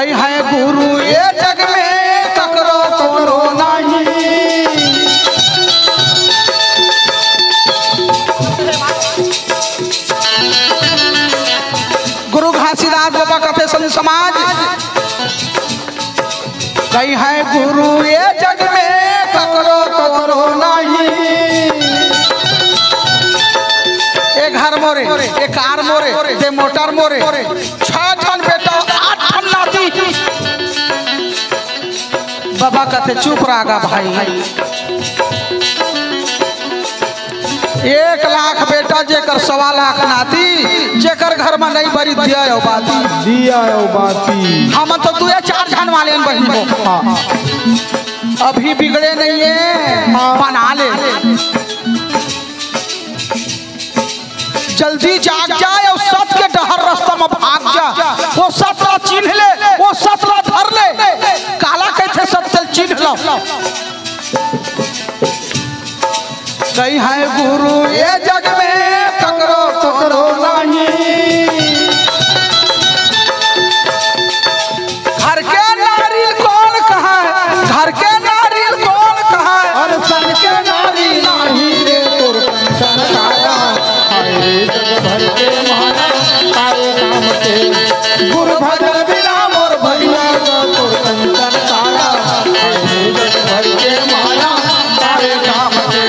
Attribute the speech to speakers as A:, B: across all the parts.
A: कई है गुरु ये जग में ककरो कोनो नहीं। गुरु घासीदास बाबा कहते संत समाज कई है गुरु ये जग में ककरो कोनो नहीं। एक घर मोरे, एक कार मोरे, एक मोटर मोरे, 6 जन बेटा 8 ठन नाती। बाबा कहते चुप रहा भाई, 1 लाख बेटा जेकर 1.25 लाख नाती, जेकर घर में नहीं बरी दिया बाती। हम तो 2-4 जन वाले बहनी हो, अभी बिगड़े नहीं है, बना ले। जल्दी जाग जाए और सच के डहर रास्ता में भाग जा। वो सतरा चिन्ह ले, वो सतरा धर ले, काला कैसे सत्य चिन्ह लो। कई है गुरु ये जग में ककरो कोनो नहीं। घर के नारी कौन कहा, घर के नारी कौन कहा, और सन के नारी नहीं रे तोर कंचन काया। जग भर के माया तारे काम के, गुरु भजन बिना मोर भैया तोर कंचन काया। जग भर के माया तारे काम के,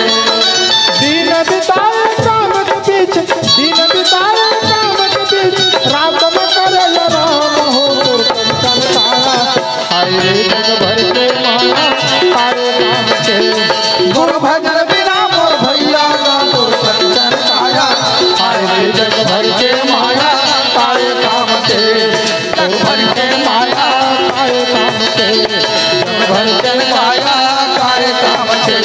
B: दिन बिताए काम के बीच, दिन बिताए काम के बीच, रात में करे राम हो तोर कंचन काया। हाय रे जग भर के माया तारे काम के,
A: गुरु भजन बिना मोर भैया तोर कंचन काया।
B: जग भर के माया तारे काम के, जग भर के माया तारे काम के, जग भर के माया तारे काम के,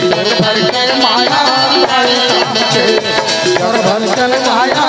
B: जग भर के माया तारे काम के, जग भर के माया